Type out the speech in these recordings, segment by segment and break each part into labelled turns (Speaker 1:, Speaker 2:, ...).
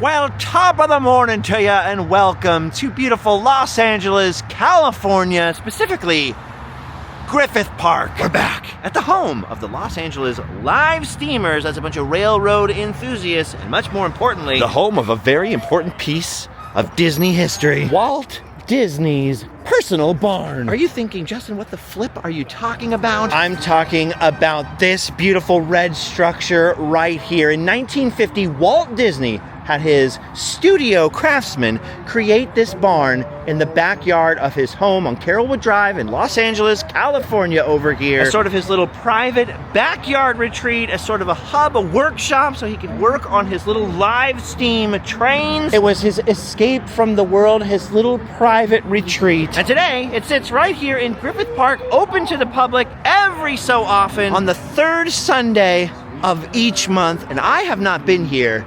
Speaker 1: Well, top of the morning to you and welcome to beautiful Los Angeles, California, specifically Griffith Park. We're back at the home of the Los Angeles Live Steamers as a bunch of railroad enthusiasts and much more importantly, the home of a very important piece of Disney history. Walt Disney's personal barn. Are you thinking, Justin, what the flip are you talking about? I'm talking about this beautiful red structure right here. In 1950, Walt Disney had his studio craftsman create this barn in the backyard of his home on Carrollwood Drive in Los Angeles, California over here. As sort of his little private backyard retreat, as sort of a hub, a workshop, so he could work on his little live steam trains. It was his escape from the world, his little private retreat. And today, it sits right here in Griffith Park, open to the public every so often on the third Sunday of each month. And I have not been here.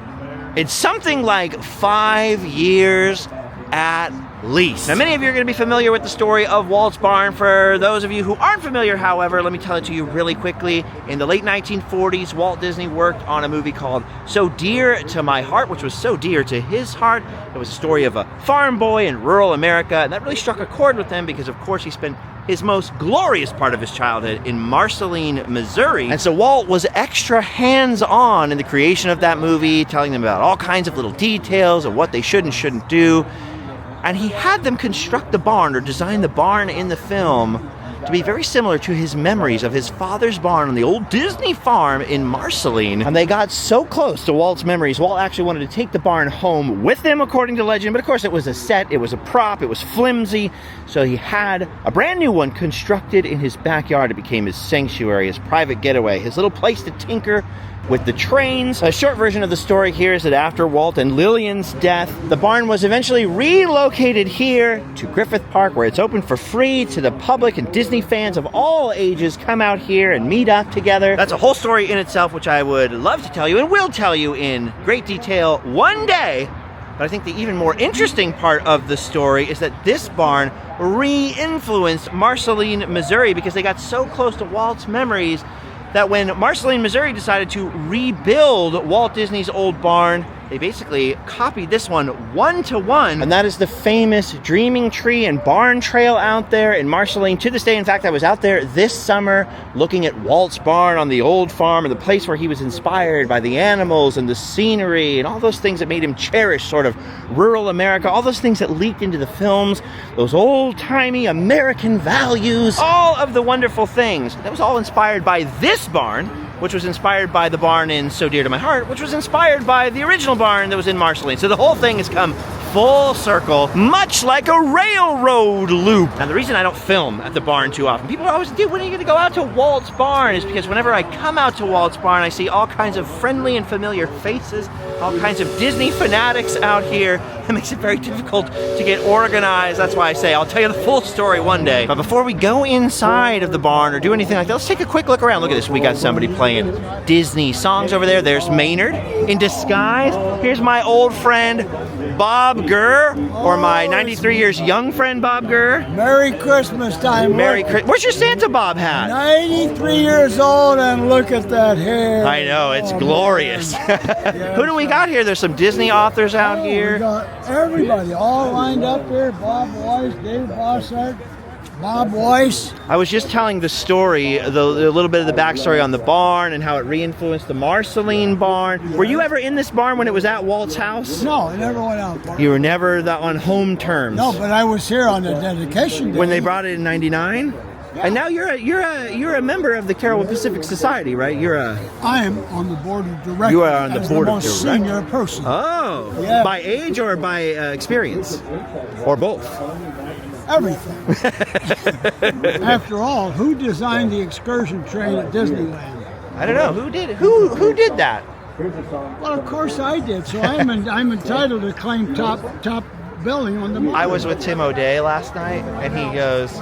Speaker 1: It's something like 5 years at least. Now, many of you are going to be familiar with the story of Walt's barn. For those of you who aren't familiar, however, let me tell it to you really quickly. In the late 1940s, Walt Disney worked on a movie called So Dear to My Heart, which was so dear to his heart. It was a story of a farm boy in rural America, and that really struck a chord with him because, of course, he spent his most glorious part of his childhood in Marceline, Missouri. And so Walt was extra hands-on in the creation of that movie, telling them about all kinds of little details of what they should and shouldn't do. And he had them construct the barn or design the barn in the film to be very similar to his memories of his father's barn on the old Disney farm in Marceline. And they got so close to Walt's memories, Walt actually wanted to take the barn home with him, according to legend. But of course, it was a set, it was a prop, it was flimsy. So he had a brand new one constructed in his backyard. It became his sanctuary, his private getaway, his little place to tinker with the trains. A short version of the story here is that after Walt and Lillian's death, the barn was eventually relocated here to Griffith Park, where it's open for free to the public, and Disney fans of all ages come out here and meet up together. That's a whole story in itself, which I would love to tell you and will tell you in great detail one day. But I think the even more interesting part of the story is that this barn re-influenced Marceline, Missouri, because they got so close to Walt's memories that when Marceline, Missouri decided to rebuild Walt Disney's old barn, they basically copied this one 1-to-1. And that is the famous Dreaming Tree and Barn Trail out there in Marceline to this day. In fact, I was out there this summer looking at Walt's barn on the old farm, and the place where he was inspired by the animals and the scenery and all those things that made him cherish sort of rural America, all those things that leaked into the films, those old-timey American values, all of the wonderful things. That was all inspired by this barn, which was inspired by the barn in So Dear to My Heart, which was inspired by the original barn that was in Marceline. So the whole thing has come full circle, much like a railroad loop. Now, the reason I don't film at the barn too often, people always, dude, when are you gonna go out to Walt's barn? Is because whenever I come out to Walt's barn, I see all kinds of friendly and familiar faces, all kinds of Disney fanatics out here. It makes it very difficult to get organized. That's why I say I'll tell you the full story one day. But before we go inside of the barn or do anything like that, let's take a quick look around. Look at this. We got somebody playing Disney songs over there. There's Maynard in disguise. Here's my old friend Bob Gurr, or my 93 years young friend Bob Gurr.
Speaker 2: Merry Christmas time.
Speaker 1: Merry Christmas. Where's your Santa Bob hat?
Speaker 2: 93 years old, and look at that hair.
Speaker 1: I know, it's glorious.
Speaker 2: Yeah,
Speaker 1: Who do we got here? There's some Disney authors out here.
Speaker 2: We got everybody all lined up here. Bob Weiss, David Bossart, Bob Weiss.
Speaker 1: I was just telling the story, the little bit of the backstory on the barn and how it re-influenced the Marceline barn. Were you ever in this barn when it was at Walt's house?
Speaker 2: No, I never went out.
Speaker 1: You were never on home terms?
Speaker 2: No, but I was here on the dedication day.
Speaker 1: When they brought it in '99? Yeah. And now you're a member of the Carrollwood Pacific Society, right?
Speaker 2: I am on the board of directors.
Speaker 1: You are on the board of
Speaker 2: directors.
Speaker 1: directors.
Speaker 2: Senior person.
Speaker 1: Oh,
Speaker 2: yeah.
Speaker 1: By age or by experience, or both?
Speaker 2: Everything. After all, who designed the excursion train at Disneyland?
Speaker 1: I don't know. Who did it? Who did that?
Speaker 2: Well, of course I did. So I'm entitled to claim top billing on the market.
Speaker 1: I was with Tim O'Day last night, and he goes,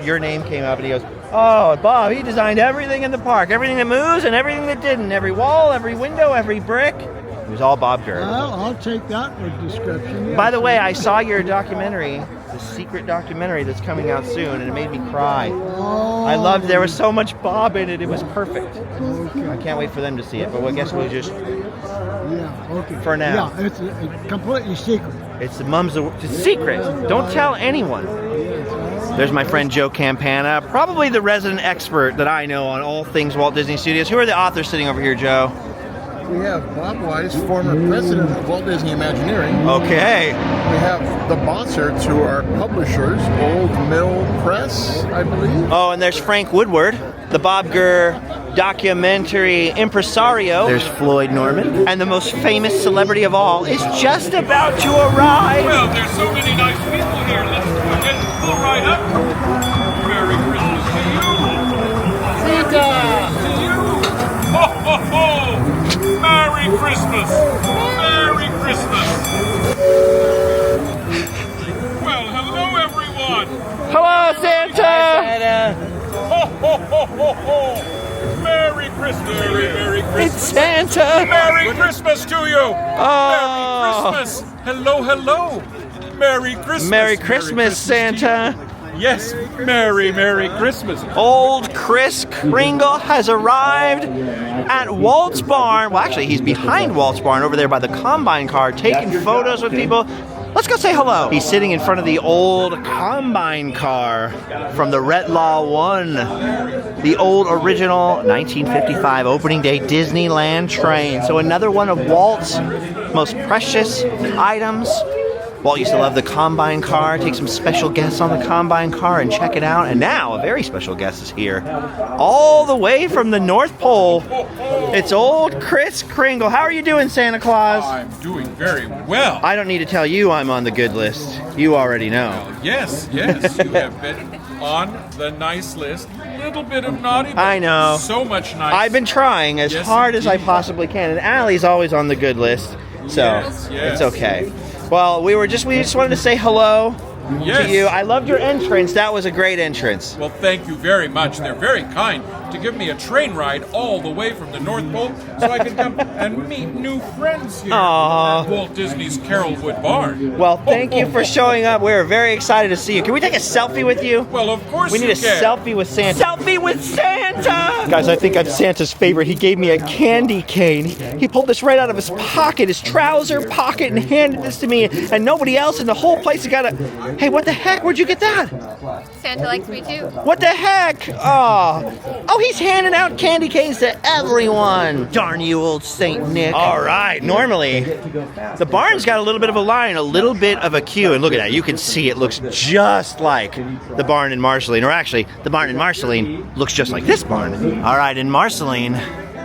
Speaker 1: your name came up, and he goes, oh, Bob, he designed everything in the park, everything that moves and everything that didn't, every wall, every window, every brick. was all Bob Gurr.
Speaker 2: Well, I'll take that for description. Yes.
Speaker 1: By the way, I saw your documentary, the secret documentary that's coming out soon, and it made me cry.
Speaker 2: Oh,
Speaker 1: I loved. There was so much Bob in it. It was perfect.
Speaker 2: Okay.
Speaker 1: I can't wait for them to see it. But I guess we'll just
Speaker 2: Yeah, okay.
Speaker 1: For now.
Speaker 2: Yeah, it's completely secret.
Speaker 1: It's a secret. Don't tell anyone. There's my friend Joe Campana, probably the resident expert that I know on all things Walt Disney Studios. Who are the authors sitting over here, Joe?
Speaker 3: We have Bob Wise, former president of Walt Disney Imagineering.
Speaker 1: Okay.
Speaker 3: We have the Bonserts, who are publishers, Old Mill Press, I believe.
Speaker 1: Oh, and there's Frank Woodward, the Bob Gurr documentary impresario. There's Floyd Norman. And the most famous celebrity of all is just about to arrive.
Speaker 4: Well, there's so many nice people here. Let's go ahead and pull right up. Merry Christmas to you. Santa! To you. Ho, ho, ho! Merry Christmas! Merry Christmas! Well, hello, everyone.
Speaker 1: Hello, Santa!
Speaker 4: Ho, ho, ho, ho, ho! Merry Christmas! Merry
Speaker 1: It's
Speaker 4: Christmas!
Speaker 1: Santa!
Speaker 4: Merry Christmas to you!
Speaker 1: Oh.
Speaker 4: Merry Christmas! Hello, hello! Merry Christmas!
Speaker 1: Merry Christmas, Santa!
Speaker 4: Yes, Merry Christmas!
Speaker 1: Old Kris Kringle has arrived at Walt's barn. Well, actually, he's behind Walt's barn over there by the Combine car, taking photos with people. Let's go say hello. He's sitting in front of the old Combine car from the Retlaw 1. The old original 1955 opening day Disneyland train. So another one of Walt's most precious items. Walt used to love the Combine car, take some special guests on the Combine car and check it out. And now a very special guest is here, all the way from the North Pole. It's old Kris Kringle. How are you doing, Santa Claus?
Speaker 4: I'm doing very well.
Speaker 1: I don't need to tell you I'm on the good list. You already know.
Speaker 4: Yes, you have been on the nice list. Little bit of naughty, but
Speaker 1: I know.
Speaker 4: so much nice.
Speaker 1: I've been trying as
Speaker 4: Yes,
Speaker 1: hard as I
Speaker 4: indeed.
Speaker 1: possibly can, and Allie's always on the good list, so
Speaker 4: Yes, yes.
Speaker 1: it's okay. Well, we just wanted to say hello
Speaker 4: Yes.
Speaker 1: to you. I loved your entrance. That was a great entrance.
Speaker 4: Well, thank you very much. They're very kind to give me a train ride all the way from the North Pole so I can come and meet new friends here
Speaker 1: Aw.
Speaker 4: at Walt Disney's Carolwood Barn.
Speaker 1: Well, thank you for showing up. We're very excited to see you. Can we take a selfie with you?
Speaker 4: Well, of course
Speaker 1: We need
Speaker 4: you
Speaker 1: a
Speaker 4: can.
Speaker 1: selfie with Santa. Selfie with Santa! Guys, I think I'm Santa's favorite. He gave me a candy cane. He pulled this right out of his pocket, his trouser pocket, and handed this to me. And nobody else in the whole place has got a... Hey, what the heck? Where'd you get that?
Speaker 5: Santa likes me too.
Speaker 1: What the heck? Oh, he's handing out candy canes to everyone. Darn you, old Saint Nick. All right, normally, the barn's got a little bit of a line, a little bit of a queue, and look at that. You can see it looks just like the barn in Marceline, or actually, the barn in Marceline looks just like this barn. All right, in Marceline,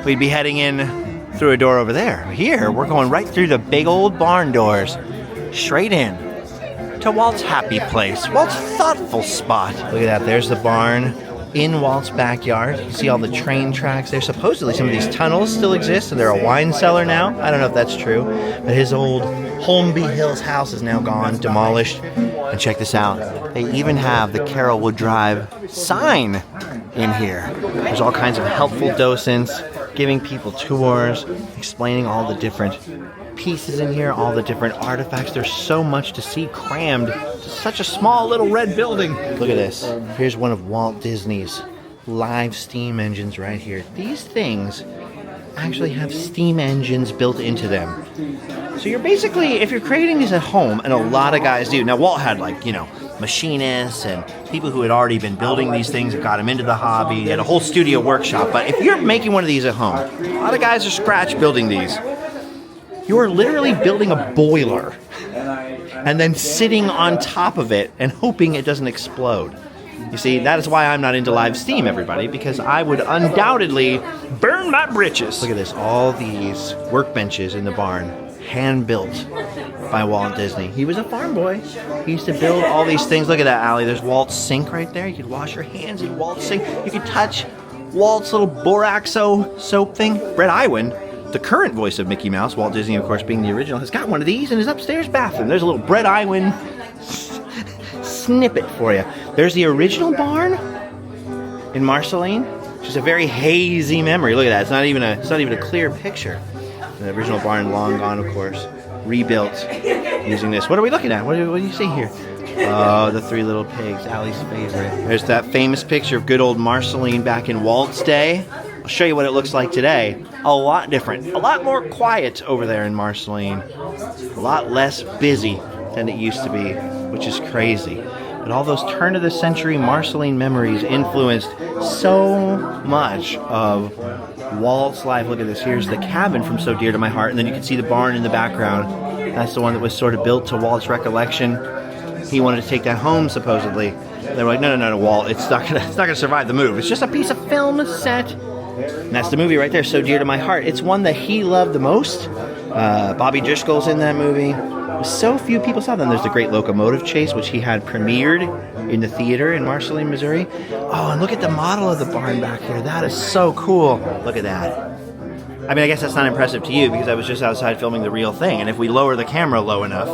Speaker 1: we'd be heading in through a door over there. Here, we're going right through the big old barn doors, straight in to Walt's happy place, Walt's thoughtful spot. Look at that, there's the barn in Walt's backyard. You see all the train tracks there. Supposedly some of these tunnels still exist, and they're a wine cellar now. I don't know if that's true, but his old Holmby Hills house is now gone, demolished. And check this out, they even have the Carolwood Drive sign in here. There's all kinds of helpful docents giving people tours, explaining all the different pieces in here, all the different artifacts. There's so much to see crammed to such a small little red building. Look at this. Here's one of Walt Disney's live steam engines right here. These things actually have steam engines built into them. So you're basically, if you're creating these at home, and a lot of guys do. Now Walt had machinists and people who had already been building these things and got him into the hobby. He had a whole studio workshop. But if you're making one of these at home, a lot of guys are scratch building these. You are literally building a boiler and then sitting on top of it and hoping it doesn't explode. You see, that is why I'm not into live steam, everybody, because I would undoubtedly burn my britches. Look at this, all these workbenches in the barn, hand-built by Walt Disney. He was a farm boy. He used to build all these things. Look at that, Allie. There's Walt's sink right there. You could wash your hands in Walt's sink. You could touch Walt's little Boraxo soap thing. Brett Iwan, the current voice of Mickey Mouse, Walt Disney, of course, being the original, has got one of these in his upstairs bathroom. There's a little Brett Iwan snippet for you. There's the original barn in Marceline, which is a very hazy memory. Look at that. It's not even a clear picture. The original barn long gone, of course. Rebuilt using this. What are we looking at? What do you see here? Oh, the three little pigs, Allie's favorite. There's that famous picture of good old Marceline back in Walt's day. I'll show you what it looks like today. A lot different. A lot more quiet over there in Marceline. A lot less busy than it used to be, which is crazy. But all those turn-of-the-century Marceline memories influenced so much of Walt's life. Look at this. Here's the cabin from So Dear to My Heart, and then you can see the barn in the background. That's the one that was sort of built to Walt's recollection. He wanted to take that home, supposedly. They were like, no, Walt, it's not gonna survive the move. It's just a piece of film set. And that's the movie right there, So Dear to My Heart. It's one that he loved the most. Bobby Driscoll's in that movie. So few people saw them. There's the Great Locomotive Chase, which he had premiered in the theater in Marceline, Missouri. Oh, and look at the model of the barn back here. That is so cool. Look at that. I mean, I guess that's not impressive to you because I was just outside filming the real thing. And if we lower the camera low enough,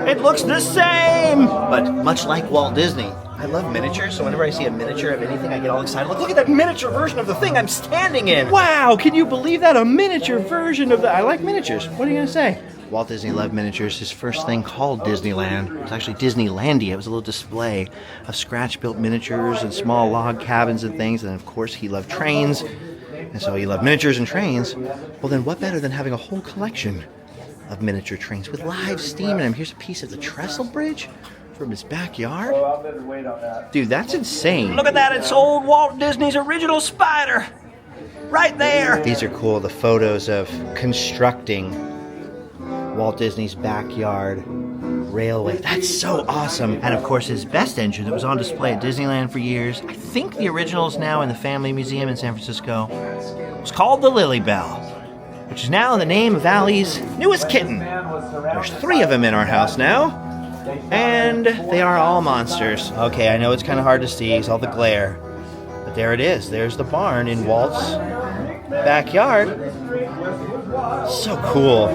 Speaker 1: it looks the same. But much like Walt Disney, I love miniatures, so whenever I see a miniature of anything, I get all excited. Look at that miniature version of the thing I'm standing in. Wow, can you believe that? A miniature version of that. I like miniatures. What are you going to say? Walt Disney loved miniatures. His first thing called Disneyland. It was actually Disneylandia. It was a little display of scratch-built miniatures and small log cabins and things. And of course, he loved trains. And so he loved miniatures and trains. Well, then what better than having a whole collection of miniature trains with live steam in them? Here's a piece of the trestle bridge from his backyard. Dude, that's insane. Look at that. It's old Walt Disney's original Spider. Right there. These are cool. The photos of constructing Walt Disney's backyard railway. That's so awesome. And of course, his best engine that was on display at Disneyland for years. I think the original is now in the Family Museum in San Francisco. It was called the Lily Bell, which is now the name of Allie's newest kitten. There's 3 of them in our house now, and they are all monsters. Okay, I know it's kind of hard to see. It's all the glare. But there it is. There's the barn in Walt's backyard. So cool.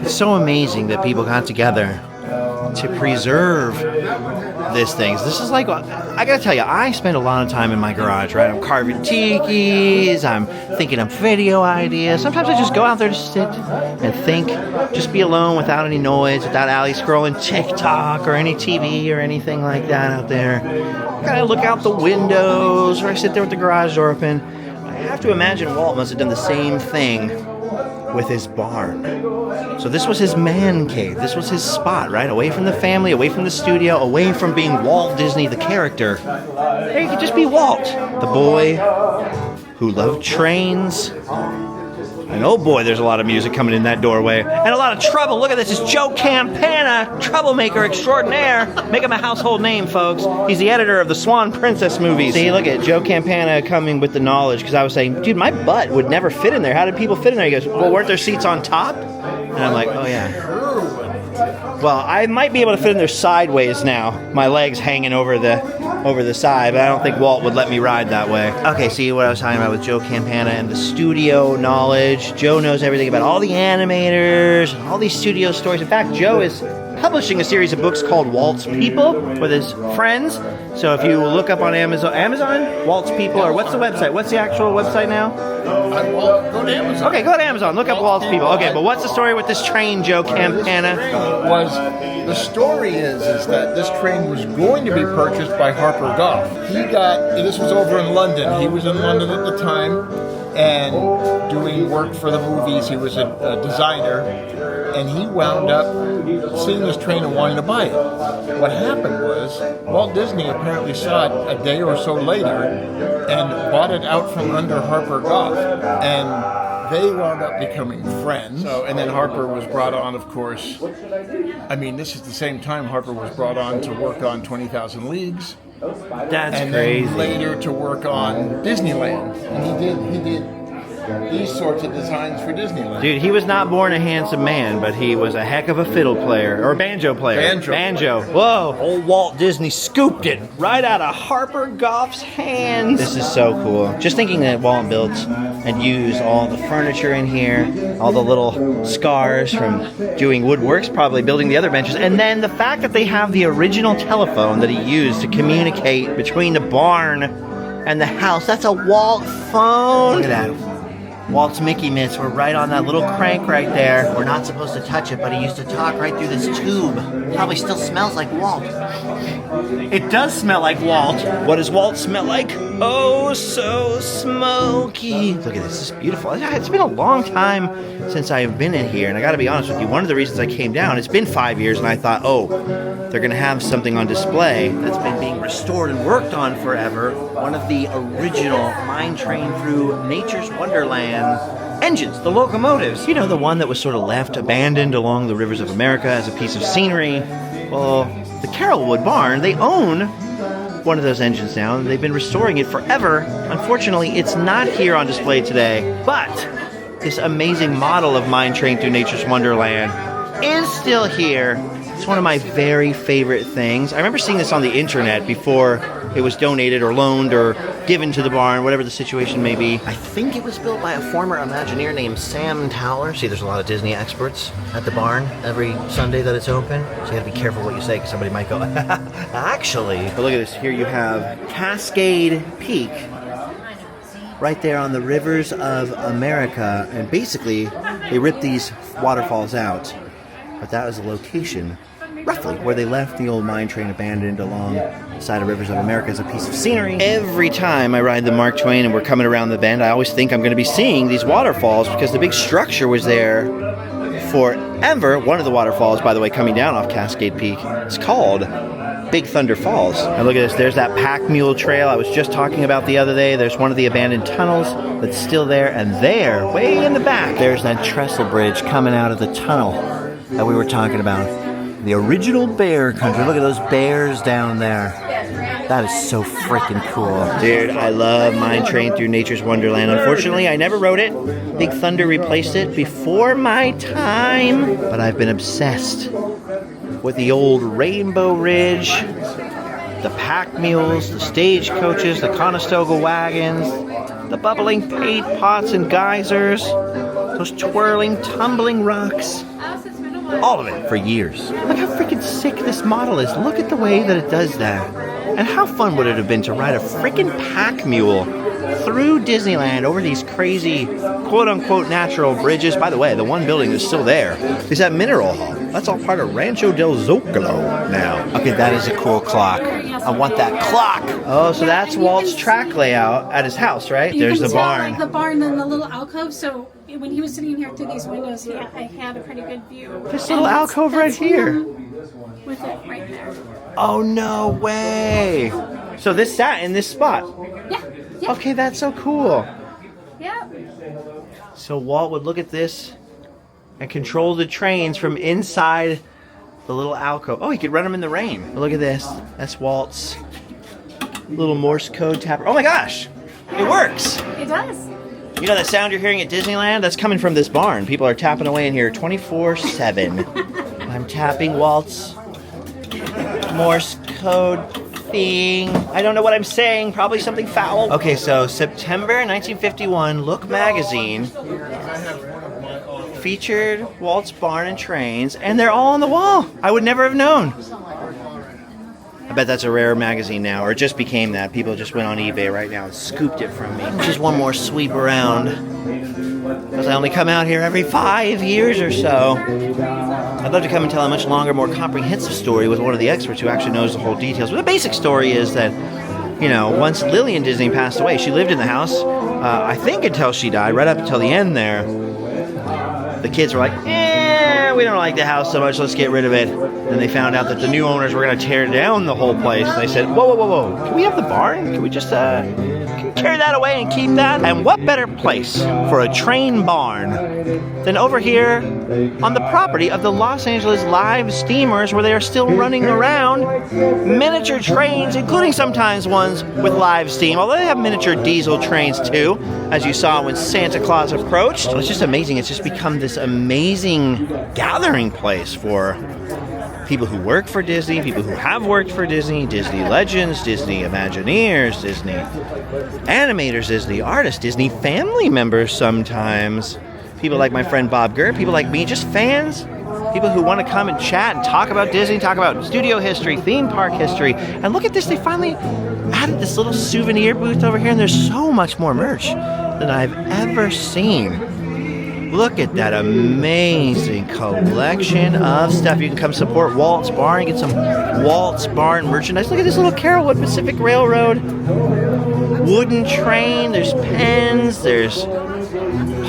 Speaker 1: It's so amazing that people got together to preserve this thing. This is like, I gotta tell you, I spend a lot of time in my garage, right? I'm carving tikis, I'm thinking of video ideas. Sometimes I just go out there to sit and think, just be alone without any noise, without Allie scrolling TikTok or any TV or anything like that out there. I kind of look out the windows, or I sit there with the garage door open. I have to imagine Walt must have done the same thing with his barn. So this was his man cave. This was his spot, right? Away from the family, away from the studio, away from being Walt Disney, the character. There you could just be Walt, the boy who loved trains. And oh boy, there's a lot of music coming in that doorway. And a lot of trouble. Look at this. It's Joe Campana, troublemaker extraordinaire. Make him a household name, folks. He's the editor of the Swan Princess movies. See, look at Joe Campana coming with the knowledge. Because I was saying, dude, my butt would never fit in there. How did people fit in there? He goes, well, weren't there seats on top? And I'm like, oh yeah. Well, I might be able to fit in there sideways now. My legs hanging over the side, but I don't think Walt would let me ride that way. Okay, see what I was talking about with Joe Campana and the studio knowledge. Joe knows everything about all the animators and all these studio stories. In fact, Joe is publishing a series of books called Walt's People with his friends. So if you look up on Amazon, Walt's People, or what's the website? What's the actual website now?
Speaker 3: Go to Amazon.
Speaker 1: Okay, go to Amazon. Look up Walt's People. Okay, but what's the story with this train, Joe Campana?
Speaker 3: The story is that this train was going to be purchased by Harper Goff. This was over in London. He was in London at the time and doing work for the movies. He was a designer, and he wound up seeing this train and wanting to buy it. What happened was Walt Disney apparently saw it a day or so later and bought it out from under Harper Goff, and they wound up becoming friends. And then Harper was brought on, of course. I mean, this is the same time Harper was brought on to work on 20,000 Leagues.
Speaker 1: That's
Speaker 3: and
Speaker 1: crazy.
Speaker 3: Then later to work on Disneyland. And he did these sorts of designs for Disneyland.
Speaker 1: Dude, he was not born a handsome man, but he was a heck of a fiddle player, or banjo player. Banjo. Whoa, old Walt Disney scooped it right out of Harper Goff's hands. This is so cool. Just thinking that Walt built and used all the furniture in here, all the little scars from doing woodworks, probably building the other benches, and then the fact that they have the original telephone that he used to communicate between the barn and the house. That's a Walt phone. Look at that. Walt's Mickey mitts were right on that little crank right there. We're not supposed to touch it, but he used to talk right through this tube. Probably still smells like Walt. It does smell like Walt. What does Walt smell like? Oh, so smoky. Look at this, it's beautiful. It's been a long time since I've been in here, and I gotta be honest with you, one of the reasons I came down, it's been 5 years, and I thought, oh, they're gonna have something on display that's been being restored and worked on forever. One of the original mine train through Nature's Wonderland engines, the locomotives. You know, the one that was sort of left abandoned along the rivers of America as a piece of scenery. Well, the Carrollwood barn, they own one of those engines now, and they've been restoring it forever. Unfortunately, it's not here on display today, but this amazing model of Mine Train Through Nature's Wonderland is still here. It's one of my very favorite things. I remember seeing this on the internet before it was donated or loaned or given to the barn, whatever the situation may be. I think it was built by a former Imagineer named Sam Towler. See, there's a lot of Disney experts at the barn every Sunday that it's open. So you gotta be careful what you say, because somebody might go, actually. But look at this, here you have Cascade Peak, right there on the rivers of America. And basically, they ripped these waterfalls out. But that was the location, roughly, where they left the old mine train abandoned along the side of Rivers of America as a piece of scenery. Every time I ride the Mark Twain and we're coming around the bend, I always think I'm going to be seeing these waterfalls, because the big structure was there forever. One of the waterfalls, by the way, coming down off Cascade Peak, is called Big Thunder Falls. And look at this, there's that pack mule trail I was just talking about the other day. There's one of the abandoned tunnels that's still there, and there, way in the back, there's that trestle bridge coming out of the tunnel that we were talking about. The original bear country. Look at those bears down there. That is so freaking cool. Dude, I love Mine Train Through Nature's Wonderland. Unfortunately, I never rode it. Big Thunder replaced it before my time. But I've been obsessed with the old Rainbow Ridge, the pack mules, the stagecoaches, the Conestoga wagons, the bubbling paint pots and geysers, those twirling, tumbling rocks. All of it for years. Look how freaking sick this model is. Look at the way that it does that. And how fun would it have been to ride a freaking pack mule through Disneyland over these crazy quote-unquote natural bridges. By the way, the one building that's still there is that Mineral Hall. That's all part of Rancho del Zocalo now. Okay, that is a cool clock. I want that clock. Oh, so that's Walt's track layout at his house, right? There's the barn.
Speaker 6: Like the barn and the little alcove. So when he was sitting here through these windows, I had a pretty good view.
Speaker 1: This little alcove right here.
Speaker 6: With it right there.
Speaker 1: Oh, no way. So this sat in this spot.
Speaker 6: Yeah. Yeah.
Speaker 1: Okay, that's so cool.
Speaker 6: Yeah.
Speaker 1: So Walt would look at this and control the trains from inside the little alcove. Oh, he could run them in the rain. Look at this. That's Walt's little Morse code tapper. Oh my gosh, it works.
Speaker 6: It does.
Speaker 1: You know that sound you're hearing at Disneyland? That's coming from this barn. People are tapping away in here 24/7. I'm tapping Walt's Morse code thing. I don't know what I'm saying. Probably something foul. Okay, so September 1951, Look magazine featured Walt's barn and trains, and they're all on the wall. I would never have known. I bet that's a rare magazine now, or it just became that. People just went on eBay right now and scooped it from me. Just one more sweep around, because I only come out here every 5 years or so. I'd love to come and tell a much longer, more comprehensive story with one of the experts who actually knows the whole details. But the basic story is that, you know, once Lillian Disney passed away, she lived in the house, I think until she died, right up until the end there. The kids were like, we don't like the house so much, let's get rid of it. And they found out that the new owners were going to tear down the whole place. And they said, whoa, can we have the barn? Can we just can we tear that away and keep that? And what better place for a train barn than over here on the property of the Los Angeles Live Steamers, where they are still running around miniature trains, including sometimes ones with live steam, although they have miniature diesel trains too, as you saw when Santa Claus approached. So it's just amazing. It's just become this amazing gathering place for people who work for Disney, people who have worked for Disney, Disney legends, Disney Imagineers, Disney animators, Disney artists, Disney family members sometimes, people like my friend Bob Gurr, people like me, just fans, people who want to come and chat and talk about Disney, talk about studio history, theme park history. And look at this, they finally added this little souvenir booth over here, and there's so much more merch. than I've ever seen. Look at that amazing collection of stuff. You can come support Walt's Barn, get some Walt's Barn merchandise. Look at this little Carolwood Pacific Railroad wooden train. There's pens, there's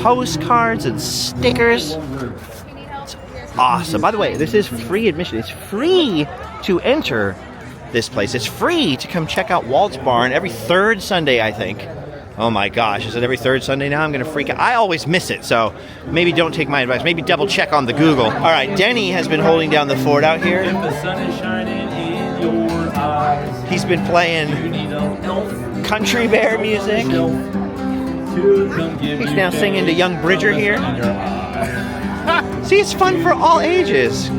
Speaker 1: postcards and stickers. It's awesome. By the way, this is free admission. It's free to enter this place. It's free to come check out Walt's Barn every third Sunday, I think. Oh my gosh, is it every third Sunday now? I'm going to freak out. I always miss it, so maybe don't take my advice. Maybe double check on the Google. All right, Denny has been holding down the fort out here.
Speaker 7: If the sun is shining in your eyes,
Speaker 1: He's been playing
Speaker 7: you need an elf,
Speaker 1: country bear music.
Speaker 7: elf to come give
Speaker 1: He's
Speaker 7: you
Speaker 1: now singing to Young Bridger here.
Speaker 7: in your eyes.
Speaker 1: See, it's fun for all ages.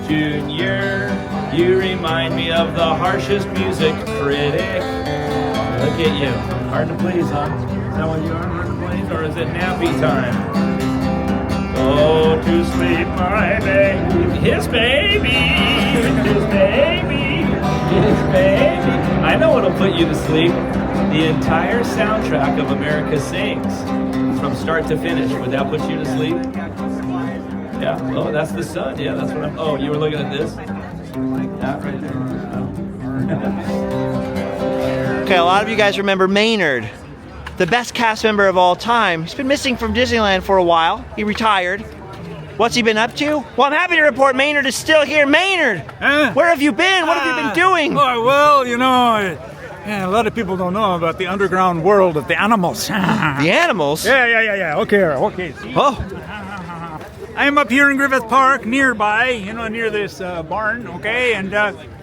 Speaker 7: Junior, you remind me of the harshest music critic. Look at you. Hard to please, huh? Is that what you are, hard to please? Or is it nappy time? Go to sleep, my baby. His baby. His baby. His baby. I know what'll put you to sleep. The entire soundtrack of America Sings. From start to finish. Would that put you to sleep? Yeah. Oh, that's the sun. Yeah, that's what I'm... Oh, you were looking at this? That right there.
Speaker 1: Okay, a lot of you guys remember Maynard, the best cast member of all time. He's been missing from Disneyland for a while. He retired. What's he been up to? Well, I'm happy to report Maynard is still here. Maynard, where have you been? What have you been doing?
Speaker 8: Oh, well, you know, a lot of people don't know about the underground world of the animals.
Speaker 1: The animals?
Speaker 8: Yeah. Okay. See?
Speaker 1: Oh,
Speaker 8: I'm up here in Griffith Park, nearby, you know, near this barn, okay? And,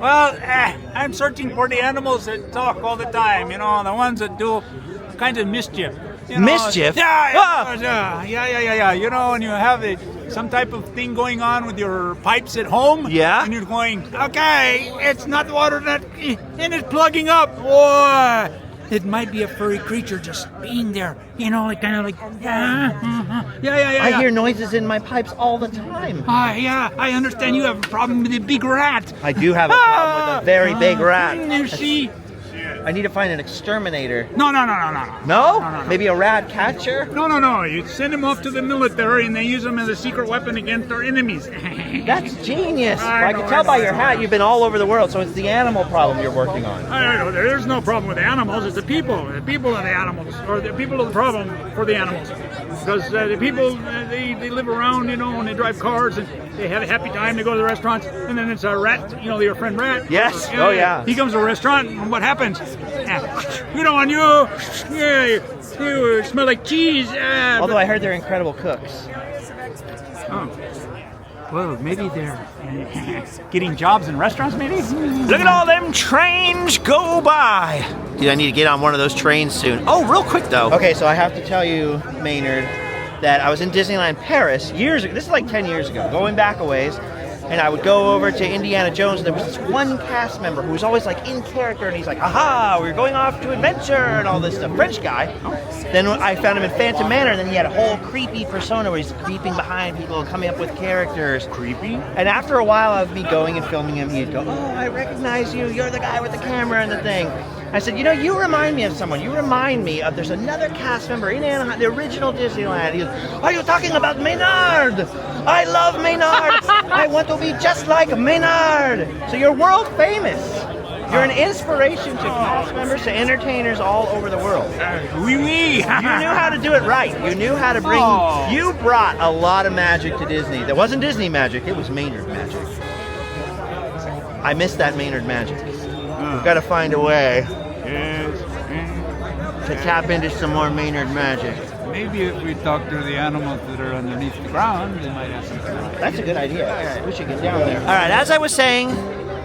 Speaker 8: I'm searching for the animals that talk all the time, you know, the ones that do kind of mischief. You know?
Speaker 1: Mischief?
Speaker 8: Yeah. You know, when you have some type of thing going on with your pipes at home.
Speaker 1: Yeah.
Speaker 8: And you're going, okay, it's not water that, and it's plugging up. Boy, it might be a furry creature just being there, you know, like kind of like, yeah.
Speaker 1: I hear noises in my pipes all the time.
Speaker 8: Yeah, I understand you have a problem with a big rat.
Speaker 1: I do have a problem with a very big rat.
Speaker 8: You see?
Speaker 1: I need to find an exterminator.
Speaker 8: No.
Speaker 1: No? Maybe a rat catcher?
Speaker 8: No. You send them off to the military and they use them as a secret weapon against our enemies.
Speaker 1: That's genius.
Speaker 8: I
Speaker 1: I
Speaker 8: know,
Speaker 1: can tell by your hat you've been all over the world, so it's the animal problem you're working on.
Speaker 8: I know, there's no problem with the animals. It's the people. The people are the animals, or the people are the problem for the animals. Because the people, they live around, you know, and they drive cars and they have a happy time. They go to the restaurants, and then it's a rat, you know, your friend rat.
Speaker 1: Yes. Oh, yeah.
Speaker 8: He comes to a restaurant, and what happens? You know, and you smell like cheese.
Speaker 1: Although I heard they're incredible cooks.
Speaker 8: Oh. Well, maybe they're getting jobs in restaurants, maybe?
Speaker 1: Look at all them trains go by. Dude, I need to get on one of those trains soon. Oh, real quick though. Okay, so I have to tell you, Maynard, that I was in Disneyland Paris years ago. This is like 10 years ago, going back a ways. And I would go over to Indiana Jones, and there was this one cast member who was always like in character, and he's like, aha, we're going off to adventure, and all this stuff. French guy. Then I found him in Phantom Manor, and then he had a whole creepy persona where he's creeping behind people and coming up with characters.
Speaker 8: Creepy?
Speaker 1: And after a while of me going and filming him, he'd go, oh, I recognize you. You're the guy with the camera and the thing. I said, you know, you remind me of someone. You remind me of, there's another cast member in Anaheim, the original Disneyland. He goes, are you talking about Maynard? I love Maynard. I want to be just like Maynard. So you're world famous. You're an inspiration to cast members, to entertainers all over the world.
Speaker 8: Oui.
Speaker 1: You knew how to do it right. You knew how to bring, you brought a lot of magic to Disney. That wasn't Disney magic, it was Maynard magic. I miss that Maynard magic. We've got to find a way to tap into some more Maynard magic.
Speaker 8: Maybe if we talk to the animals that are underneath the ground, they might have something.
Speaker 1: That's a good idea. We should get down there. All right, as I was saying,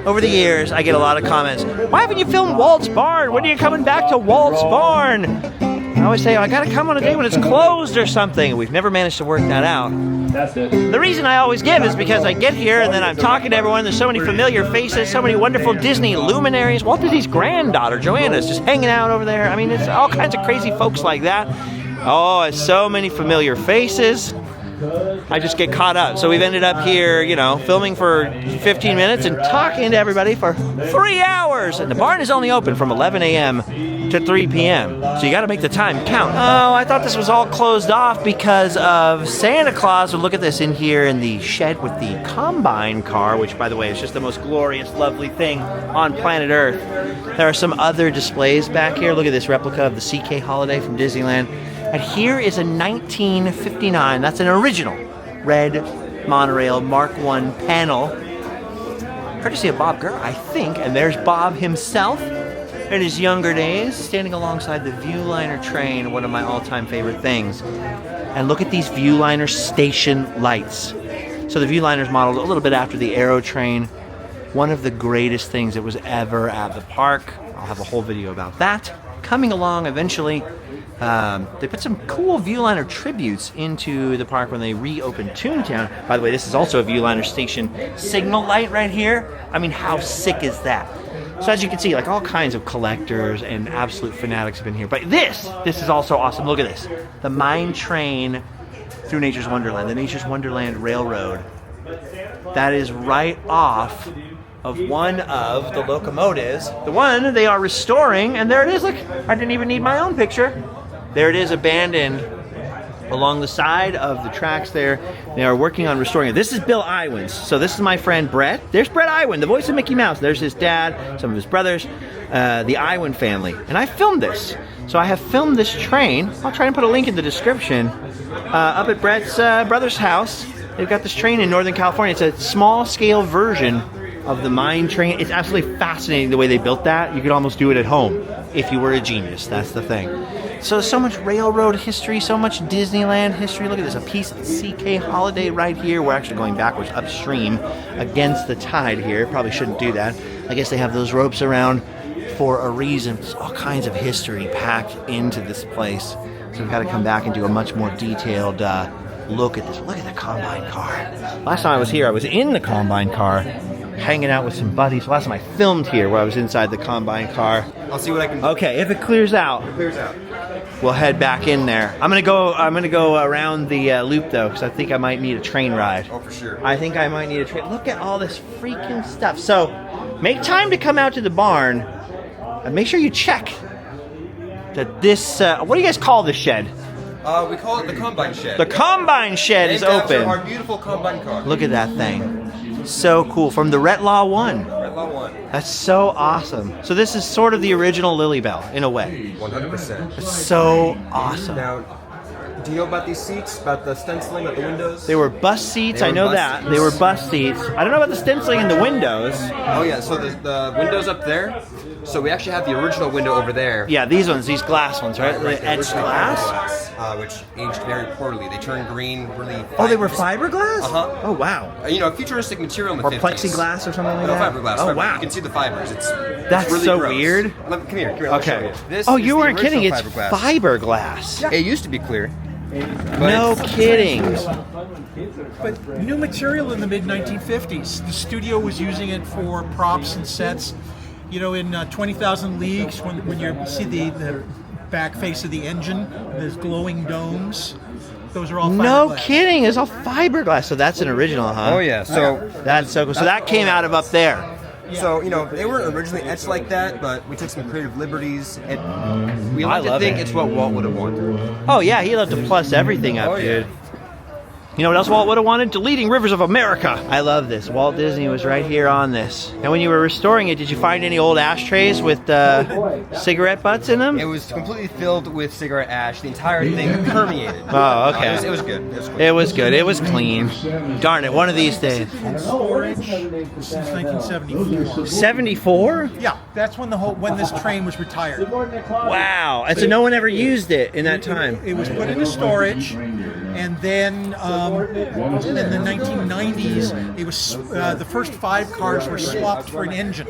Speaker 1: over the years, I get a lot of comments. Why haven't you filmed Walt's Barn? When are you coming back to Walt's Barn? I always say, I gotta come on a day when it's closed or something. We've never managed to work that out.
Speaker 7: That's it.
Speaker 1: The reason I always give is because I get here and then I'm talking to everyone. There's so many familiar faces, so many wonderful Disney luminaries. Walt Disney's granddaughter, Joanna, is just hanging out over there. I mean, it's all kinds of crazy folks like that. Oh, it's so many familiar faces. I just get caught up. So we've ended up here, you know, filming for 15 minutes and talking to everybody for 3 hours. And the barn is only open from 11 a.m. to 3 p.m. So you got to make the time count. Oh, I thought this was all closed off because of Santa Claus. Well, look at this in here in the shed with the combine car, which, by the way, is just the most glorious, lovely thing on planet Earth. There are some other displays back here. Look at this replica of the CK Holiday from Disneyland. And here is a 1959, that's an original red monorail Mark I panel. Courtesy of Bob Gurr, I think. And there's Bob himself in his younger days, standing alongside the Viewliner train, one of my all-time favorite things. And look at these Viewliner station lights. So the Viewliner's modeled a little bit after the Aero train. One of the greatest things that was ever at the park. I'll have a whole video about that. Coming along eventually. They put some cool Viewliner tributes into the park when they reopened Toontown. By the way, this is also a Viewliner station signal light right here. I mean, how sick is that? So as you can see, like all kinds of collectors and absolute fanatics have been here. But this is also awesome. Look at this. The mine train through Nature's Wonderland, the Nature's Wonderland Railroad. That is right off of one of the locomotives. The one they are restoring, and there it is. Look, I didn't even need my own picture. There it is, abandoned along the side of the tracks there. They are working on restoring it. This is Bill Iwins. So this is my friend Brett. There's Brett Iwin, the voice of Mickey Mouse. There's his dad, some of his brothers, the Iwin family. And I filmed this. So I have filmed this train. I'll try and put a link in the description. Up at Brett's brother's house. They've got this train in Northern California. It's a small-scale version of the mine train. It's absolutely fascinating the way they built that. You could almost do it at home if you were a genius. That's the thing. So much railroad history, so much Disneyland history. Look at this, a piece of CK Holiday right here. We're actually going backwards upstream against the tide here. Probably shouldn't do that. I guess they have those ropes around for a reason. There's all kinds of history packed into this place. So we've got to come back and do a much more detailed look at this. Look at the combine car. Last time I was here, I was in the combine car, hanging out with some buddies. Last time I filmed here where I was inside the combine car.
Speaker 9: I'll see what I can do.
Speaker 1: Okay, if it clears out, we'll head back in there. I'm gonna go around the loop though, because I think I might need a train ride.
Speaker 9: Oh, for sure.
Speaker 1: I think I might need a train. Look at all this freaking stuff. So make time to come out to the barn and make sure you check that this. What do you guys call this shed?
Speaker 9: We call it the combine shed.
Speaker 1: The combine shed is
Speaker 9: Named after
Speaker 1: open.
Speaker 9: our beautiful combine car.
Speaker 1: Look at that thing. So cool. From the Retlaw 1.
Speaker 9: Retlaw 1.
Speaker 1: That's so awesome. So this is sort of the original Lily Bell, in a way.
Speaker 9: 100%.
Speaker 1: It's so awesome.
Speaker 9: Now, do you know about these seats? About the stenciling at the windows?
Speaker 1: They were bus seats.
Speaker 9: They
Speaker 1: I
Speaker 9: were
Speaker 1: know
Speaker 9: bus
Speaker 1: that.
Speaker 9: seats.
Speaker 1: They were bus seats. I don't know about the stenciling in the windows.
Speaker 9: Oh yeah, so the windows up there. So we actually have the original window over there.
Speaker 1: Yeah, these ones, these glass ones, right? The
Speaker 9: the
Speaker 1: etched
Speaker 9: original
Speaker 1: glass?
Speaker 9: which aged very poorly. They turned green really fast.
Speaker 1: Oh, they were fiberglass?
Speaker 9: Uh-huh.
Speaker 1: Oh, wow.
Speaker 9: You know, futuristic material in the
Speaker 1: Or
Speaker 9: 50s.
Speaker 1: plexiglass or something like
Speaker 9: No,
Speaker 1: that?
Speaker 9: fiberglass.
Speaker 1: Oh,
Speaker 9: fiberglass.
Speaker 1: wow.
Speaker 9: You can see the fibers. It's
Speaker 1: That's
Speaker 9: really
Speaker 1: so
Speaker 9: gross.
Speaker 1: weird.
Speaker 9: Come here. Let me show
Speaker 1: Okay.
Speaker 9: you. This
Speaker 1: Oh,
Speaker 9: is
Speaker 1: you
Speaker 9: the
Speaker 1: weren't kidding. It's
Speaker 9: original
Speaker 1: fiberglass.
Speaker 9: It used to be clear.
Speaker 1: No kidding.
Speaker 10: But new material in the mid-1950s. The studio was using it for props and sets. You know, in 20,000 Leagues, when you see the back face of the engine, there's glowing domes. Those are all fiberglass.
Speaker 1: No kidding. It's all fiberglass. So that's an original, huh?
Speaker 9: Oh yeah. So
Speaker 1: That's so cool. So that came out of up there.
Speaker 9: So, you know, they weren't originally etched like that, but we took some creative liberties. And we
Speaker 1: I
Speaker 9: like to
Speaker 1: love
Speaker 9: think
Speaker 1: it.
Speaker 9: it's what Walt would have wanted.
Speaker 1: Oh, yeah. He loved to plus everything up,
Speaker 9: Oh, yeah.
Speaker 1: dude. You know what else Walt would have wanted? Deleting Rivers of America. I love this. Walt Disney was right here on this. And when you were restoring it, did you find any old ashtrays with cigarette butts in them?
Speaker 9: It was completely filled with cigarette ash. The entire thing permeated.
Speaker 1: Oh, okay.
Speaker 9: It was good. It was good.
Speaker 1: It was good. It was clean. Darn it, one of these days.
Speaker 10: Storage since 1974.
Speaker 1: 74?
Speaker 10: Yeah, that's when when this train was retired.
Speaker 1: Wow. And so no one ever used it in that time.
Speaker 10: It was put into storage, and then in the 1990s, it was the first 5 cars were swapped for an engine.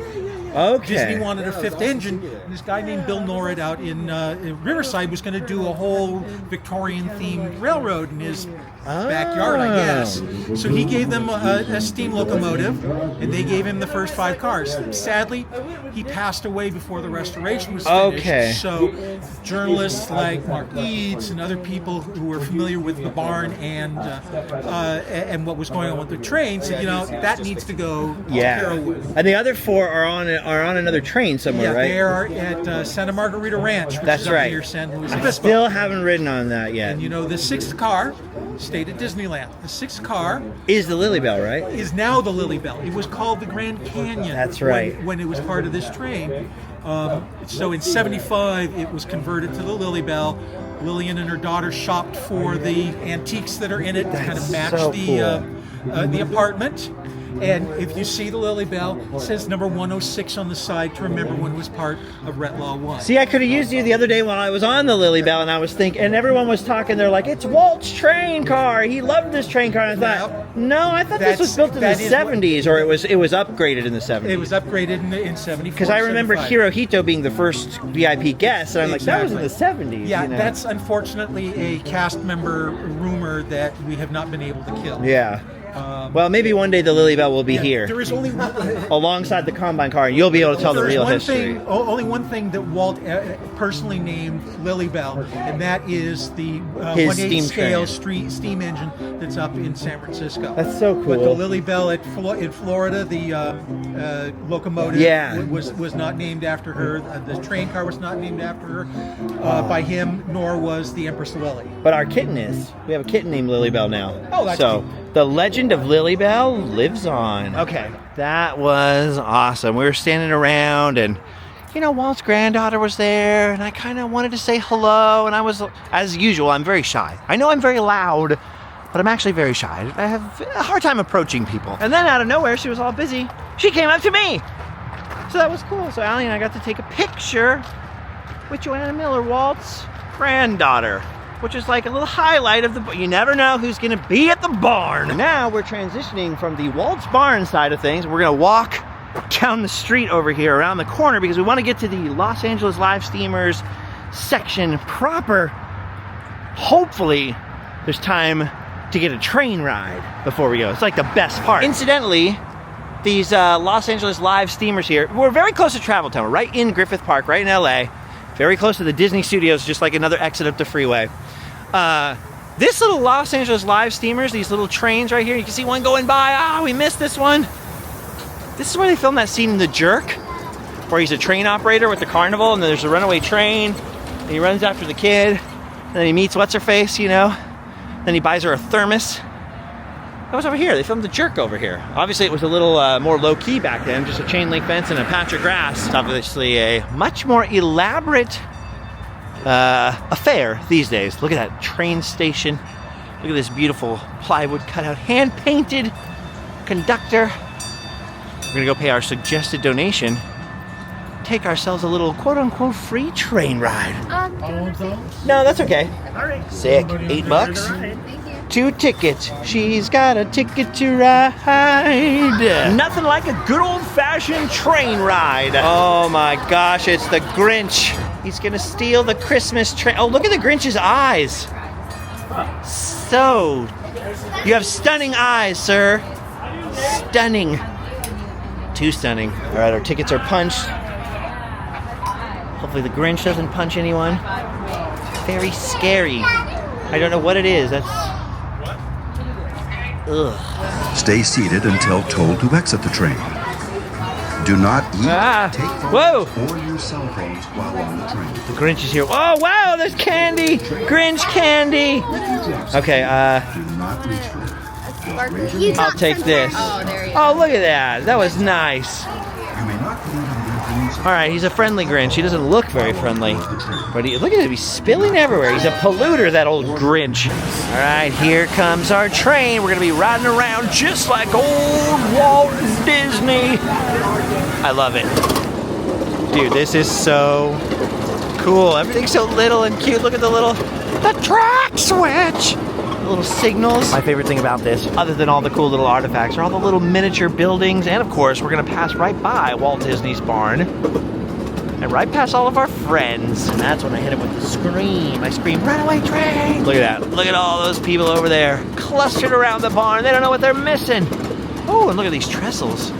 Speaker 1: Okay.
Speaker 10: Disney wanted a 5th engine, and this guy named Bill Norrid out in Riverside was going to do a whole Victorian-themed railroad in his backyard, I guess. So he gave them a steam locomotive, and they gave him the first 5 cars. Sadly, he passed away before the restoration was finished.
Speaker 1: Okay.
Speaker 10: So journalists like Mark Eads and other people who were familiar with the barn and what was going on with the train, said, you know, that needs to go to Carolwood.
Speaker 1: And the other 4 are on another train somewhere, right?
Speaker 10: They are at Santa Margarita Ranch, which
Speaker 1: That's
Speaker 10: is
Speaker 1: right.
Speaker 10: up near San Luis
Speaker 1: I
Speaker 10: Obispo.
Speaker 1: still haven't ridden on that yet.
Speaker 10: And you know, the 6th car stayed at Disneyland. The 6th car
Speaker 1: Is the Lily Bell, right?
Speaker 10: is now the Lily Bell. It was called the Grand Canyon.
Speaker 1: That's right.
Speaker 10: When it was part of this train. So in '75, it was converted to the Lily Bell. Lillian and her daughter shopped for the antiques that are in it to kind of match
Speaker 1: so
Speaker 10: the apartment. And if you see the Lily Bell, it says number 106 on the side to remember when it was part of Retlaw 1.
Speaker 1: See, I could have used you the other day while I was on the Lily Bell, and I was thinking, and everyone was talking. They're like, "It's Walt's train car. He loved this train car." And I thought, no, I thought this was built in the '70s, or it was upgraded in the '70s.
Speaker 10: It was upgraded in '74.
Speaker 1: Because I remember
Speaker 10: 75.
Speaker 1: Hirohito being the first VIP guest, and I'm like, that was in the '70s.
Speaker 10: Yeah,
Speaker 1: you know?
Speaker 10: that's unfortunately a cast member rumor that we have not been able to kill.
Speaker 1: Yeah. Well, maybe one day the Lily Bell will be here.
Speaker 10: There is only
Speaker 1: alongside the Combine car, and you'll be able to tell the real history.
Speaker 10: Only one thing that Walt personally named Lily Bell, and that is the
Speaker 1: His
Speaker 10: 1/8
Speaker 1: steam
Speaker 10: scale
Speaker 1: train.
Speaker 10: steam engine that's up in San Francisco.
Speaker 1: That's so cool.
Speaker 10: But the Lily Bell in Florida, the locomotive was not named after her. The train car was not named after her by him, nor was the Empress Lily.
Speaker 1: But our kitten is. We have a kitten named Lily Bell now.
Speaker 10: Oh, that's
Speaker 1: so
Speaker 10: cute.
Speaker 1: the legend of Lily Bell lives on. Okay, that was awesome. We were standing around, and you know, Walt's granddaughter was there, and I kind of wanted to say hello, and I was, as usual, I'm very shy. I know I'm very loud, but I'm actually very shy. I have a hard time approaching people. And then out of nowhere, she was all busy. She came up to me. So that was cool. So Allie and I got to take a picture with Joanna Miller, Walt's granddaughter, which is like a little highlight of the. You never know who's going to be at the barn. Now we're transitioning from the Walt's barn side of things. We're going to walk down the street over here around the corner because we want to get to the Los Angeles Live Steamers section proper. Hopefully there's time to get a train ride before we go. It's like the best part. Incidentally, these Los Angeles Live Steamers here, we're very close to Travel Town. We're right in Griffith Park, right in LA. Very close to the Disney Studios, just like another exit up the freeway. This little Los Angeles Live Steamers, these little trains right here, you can see one going by. We missed this one. This is where they filmed that scene in The Jerk, where he's a train operator with the carnival, and then there's a runaway train, and he runs after the kid, and then he meets what's-her-face, you know? Then he buys her a thermos. That was over here. They filmed The Jerk over here. Obviously, it was a little more low-key back then, just a chain-link fence and a patch of grass. It's obviously a much more elaborate affair these days. Look at that train station. Look at this beautiful plywood cutout, hand-painted conductor. We're gonna go pay our suggested donation, take ourselves a little quote-unquote free train ride. No, that's okay. Sick. $8. 2 tickets. She's got a ticket to ride. Nothing like a good old-fashioned train ride. Oh my gosh, it's the Grinch. He's gonna steal the Christmas train. Oh, look at the Grinch's eyes. So, you have stunning eyes, sir. Stunning. Too stunning. All right, our tickets are punched. Hopefully the Grinch doesn't punch anyone. Very scary. I don't know what it is. That's... Ugh.
Speaker 11: Stay seated until told to exit the train. Do not eat, take photos, or use cell phones while on the train.
Speaker 1: The Grinch is here. Oh, wow, there's candy. Grinch candy. Okay,
Speaker 11: Do not reach for it.
Speaker 1: I'll take this. Oh, look at that. That was nice.
Speaker 11: You may not leave any reviews.
Speaker 1: All right, he's a friendly Grinch. He doesn't look very friendly. But look at him. He's spilling everywhere. He's a polluter, that old Grinch. All right, here comes our train. We're going to be riding around just like old Walt Disney. I love it. Dude, this is so cool. Everything's so little and cute. Look at the track switch. Little signals. My favorite thing about this, other than all the cool little artifacts, are all the little miniature buildings. And of course, we're gonna pass right by Walt Disney's barn and right past all of our friends. And that's when I hit him with the scream. I scream, runaway train! Look at that. Look at all those people over there clustered around the barn. They don't know what they're missing. Oh, and look at these trestles.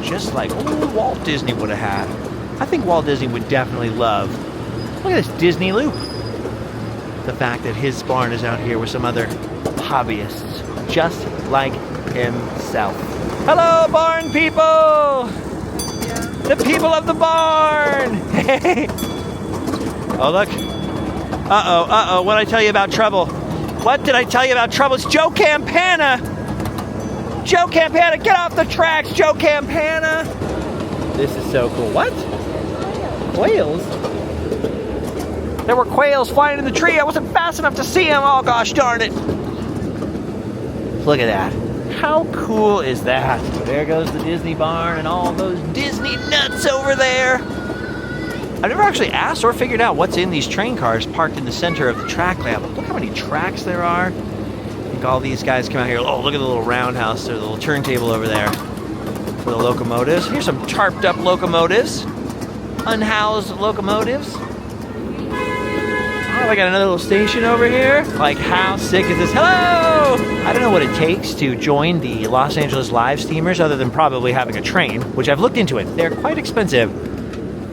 Speaker 1: Just like old Walt Disney would have had. I think Walt Disney would definitely love. Look at this Disney loop. The fact that his barn is out here with some other hobbyists, just like himself. Hello, barn people! The people of the barn! Hey! Oh, look. Uh-oh. What did I tell you about trouble? What did I tell you about trouble? It's Joe Campana! Joe Campana, get off the tracks, Joe Campana! This is so cool. What? Quails? There were quails flying in the tree. I wasn't fast enough to see them. Oh, gosh darn it. Look at that. How cool is that? There goes the Disney barn and all those Disney nuts over there. I've never actually asked or figured out what's in these train cars parked in the center of the track layout. Look how many tracks there are. I think all these guys come out here. Oh, look at the little roundhouse. There's a little turntable over there for the locomotives. Here's some tarped up locomotives. Unhoused locomotives. Oh, I got another little station over here. Like, how sick is this? Hello! I don't know what it takes to join the Los Angeles Live Steamers other than probably having a train, which I've looked into it. They're quite expensive,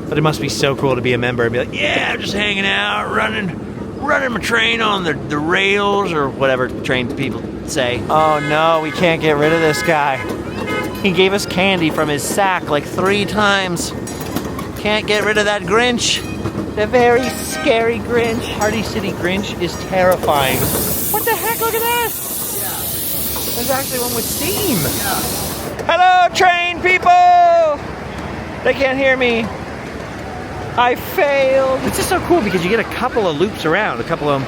Speaker 1: but it must be so cool to be a member and be like, yeah, I'm just hanging out, running my train on the rails or whatever train people say. Oh no, we can't get rid of this guy. He gave us candy from his sack like 3 times. Can't get rid of that Grinch. The very scary Grinch. Party City Grinch is terrifying. What the heck? Look at that! Yeah. There's actually one with steam. Yeah. Hello, train people! They can't hear me. I failed. It's just so cool because you get a couple of loops around, a couple of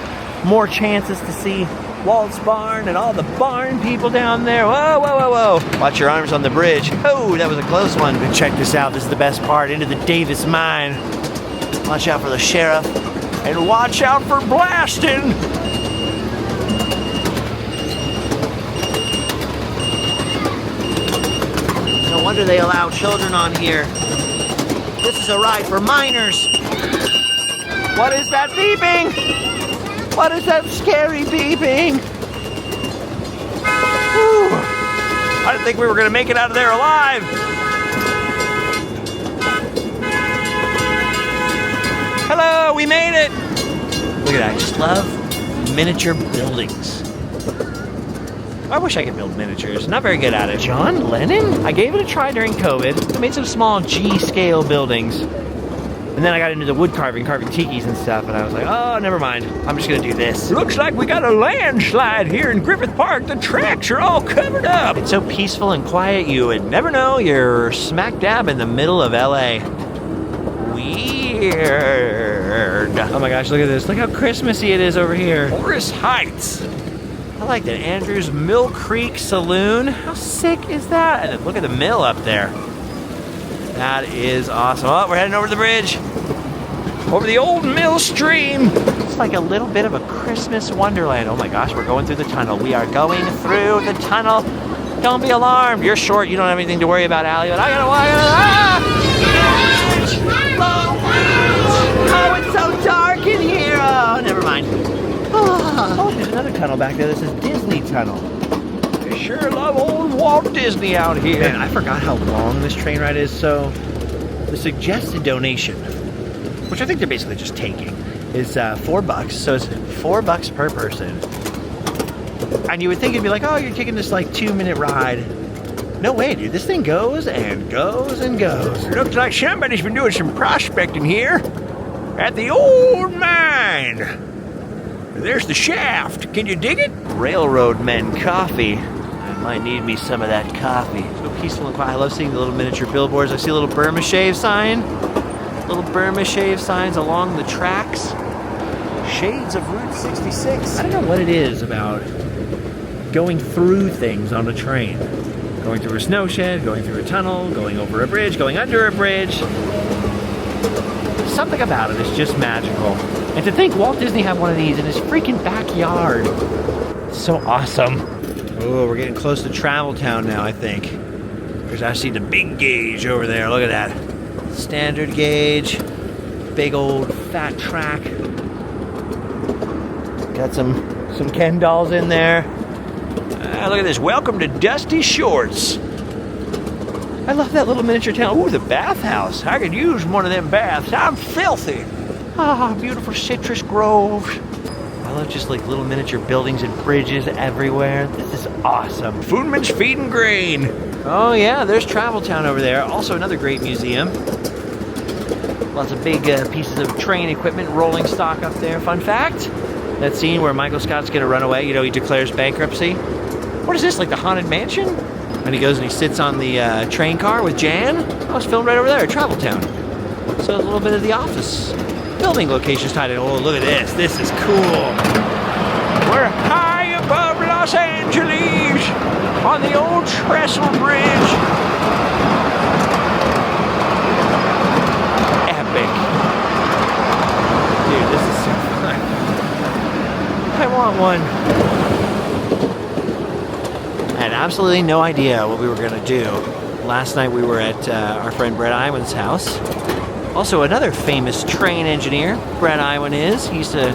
Speaker 1: more chances to see Walt's barn and all the barn people down there. Whoa, whoa, whoa, whoa. Watch your arms on the bridge. Oh, that was a close one. But check this out. This is the best part. Into the Davis mine. Watch out for the sheriff. And watch out for blasting. No wonder they allow children on here. This is a ride for minors. What is that beeping? What is that scary beeping? Whew. I didn't think we were going to make it out of there alive. Hello, we made it. Look at that. I just love miniature buildings. I wish I could build miniatures. Not very good at it. John Lennon? I gave it a try during COVID. I made some small G-scale buildings. And then I got into the wood carving tikis and stuff, and I was like, oh, never mind. I'm just gonna do this. Looks like we got a landslide here in Griffith Park. The tracks are all covered up. It's so peaceful and quiet, you would never know you're smack dab in the middle of LA. Weird. Oh my gosh, look at this. Look how Christmassy it is over here. Forest Heights. I like that. Andrew's Mill Creek Saloon. How sick is that? And then look at the mill up there. That is awesome. Oh, we're heading over the bridge. Over the old mill stream. It's like a little bit of a Christmas wonderland. Oh my gosh, we're going through the tunnel. We are going through the tunnel. Don't be alarmed. You're short. You don't have anything to worry about, Allie. But I gotta walk. Oh, it's so dark in here. Oh, never mind. Oh, there's another tunnle back there. This is Disney Tunnel. I sure love old Walt Disney out here. Man, I forgot how long this train ride is, so the suggested donation, which I think they're basically just taking, is $4. So it's $4 per person. And you would think it'd be like, oh, you're taking this like 2-minute ride. No way, dude. This thing goes and goes and goes. It looks like somebody's been doing some prospecting here at the old mine. There's the shaft. Can you dig it? Railroad Men coffee. I might need me some of that coffee. So peaceful and quiet. I love seeing the little miniature billboards. I see a little Burma Shave sign. Little Burma Shave signs along the tracks. Shades of Route 66. I don't know what it is about going through things on a train. Going through a snow shed, going through a tunnel, going over a bridge, going under a bridge. Something about it is just magical. And to think Walt Disney had one of these in his freaking backyard. It's so awesome. Oh, we're getting close to Travel Town now, I think. Because I see the big gauge over there. Look at that. Standard gauge. Big old fat track. Got some Ken dolls in there. Look at this. Welcome to Dusty Shorts. I love that little miniature town. Ooh, the bathhouse. I could use one of them baths. I'm filthy. Ah, beautiful citrus groves. I love just like little miniature buildings and bridges everywhere. This is awesome. Foodman's Feed and Grain. Oh yeah, there's Travel Town over there. Also another great museum. Lots of big pieces of train equipment, rolling stock up there. Fun fact, that scene where Michael Scott's gonna run away, you know, he declares bankruptcy. What is this, like the Haunted Mansion? And he goes and he sits on the train car with Jan. Oh, it's filmed right over there at Travel Town. So a little bit of The Office. Filming locations tied in. Oh, look at this. This is cool. We're high above Los Angeles on the old Trestle Bridge. Epic. Dude, this is so fun. I want one. I had absolutely no idea what we were going to do. Last night we were at our friend Brett Iwan's house. Also another famous train engineer, Brett Iwan is. He used to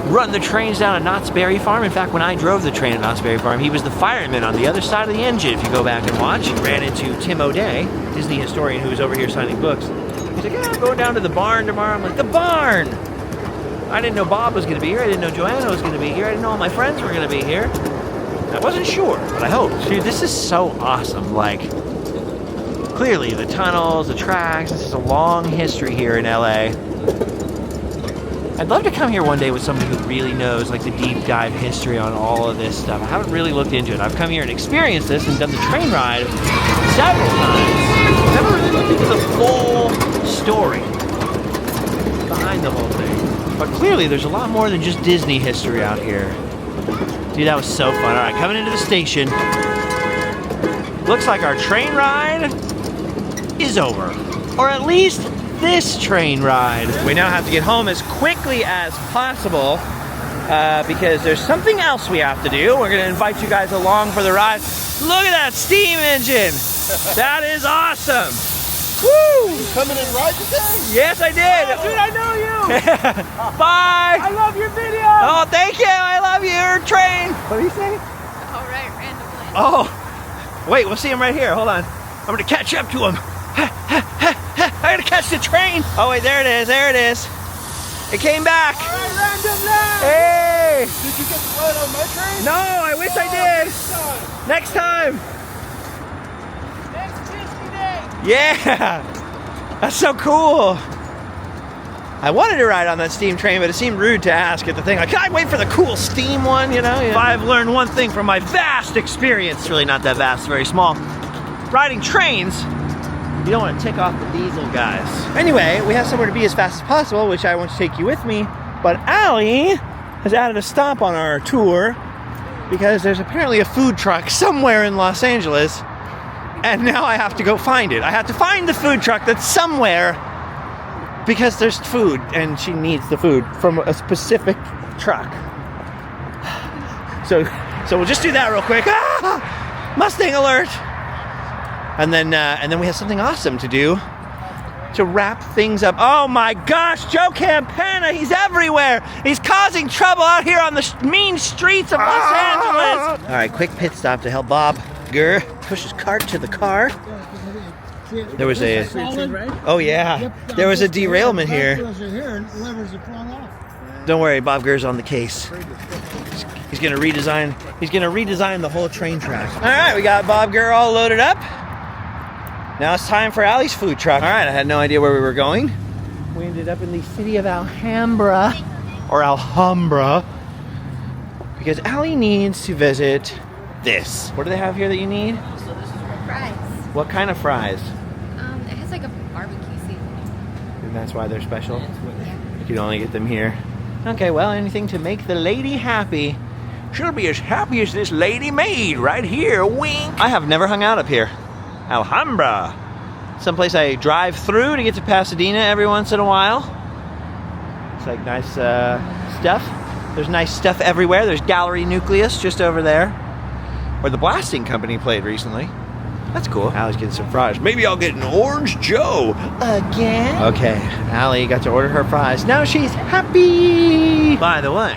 Speaker 1: run the trains down at Knott's Berry Farm. In fact, when I drove the train at Knott's Berry Farm, he was the fireman on the other side of the engine. If you go back and watch, he ran into Tim O'Day, Disney historian who was over here signing books. He's like, yeah, I'm going down to the barn tomorrow. I'm like, the barn? I didn't know Bob was going to be here. I didn't know Joanna was going to be here. I didn't know all my friends were going to be here. I wasn't sure, but I hoped. Dude, this is so awesome. Like, clearly the tunnels, the tracks, this is a long history here in LA. I'd love to come here one day with somebody who really knows like the deep dive history on all of this stuff. I haven't really looked into it. I've come here and experienced this and done the train ride several times. I've never really looked into the full story behind the whole thing. But clearly there's a lot more than just Disney history out here. Dude, that was so fun. All right, coming into the station. Looks like our train ride is over, or at least this train ride. We now have to get home as quickly as possible because there's something else we have to do. We're gonna invite you guys along for the ride. Look at that steam engine. That is awesome. Woo!
Speaker 3: You coming in right today?
Speaker 1: Yes, I did.
Speaker 8: Oh, dude, I know you.
Speaker 1: Bye.
Speaker 8: I love your video.
Speaker 1: Oh, thank you. I love your train. What do you say?
Speaker 5: All right, randomly.
Speaker 1: Oh, wait, we'll see him right here. Hold on. I'm gonna catch up to him. I gotta catch the train. Oh wait, there it is, there it is. It came back.
Speaker 8: All right, randomly.
Speaker 1: Hey.
Speaker 3: Did you get to ride on my train?
Speaker 1: No, I wish I did. Next time.
Speaker 8: Next Disney Day.
Speaker 1: Yeah, that's so cool. I wanted to ride on that steam train, but it seemed rude to ask at the thing. Like, can I wait for the cool steam one, you know? If I've learned one thing from my vast experience, it's really not that vast, it's very small. Riding trains, you don't want to tick off the diesel guys. Anyway, we have somewhere to be as fast as possible, which I want to take you with me. But Allie has added a stop on our tour because there's apparently a food truck somewhere in Los Angeles. And now I have to go find it. I have to find the food truck that's somewhere because there's food and she needs the food from a specific truck. So we'll just do that real quick. Ah! Mustang alert! And then we have something awesome to do to wrap things up. Oh my gosh, Joe Campana, he's everywhere. He's causing trouble out here on the mean streets of Los Angeles. All right, quick pit stop to help Bob Gurr push his cart to the car. There was a, oh yeah, there was a derailment here. Don't worry, Bob Gurr's on the case. He's gonna redesign the whole train track. All right, we got Bob Gurr all loaded up. Now it's time for Allie's food truck. All right, I had no idea where we were going. We ended up in the city of Alhambra, or Alhambra, because Allie needs to visit this. What do they have here that you need?
Speaker 5: So this is fries.
Speaker 1: What kind of fries?
Speaker 5: It has like a barbecue seasoning.
Speaker 1: And that's why they're special? You can only get them here. Okay, well, anything to make the lady happy. She'll be as happy as this lady made right here, wink. I have never hung out up here. Alhambra. Someplace I drive through to get to Pasadena every once in a while. It's like nice stuff. There's nice stuff everywhere. There's Gallery Nucleus just over there, where the Blasting Company played recently. That's cool. Allie's getting some fries. Maybe I'll get an Orange Joe. Again? Okay, Allie got to order her fries. Now she's happy. By the way,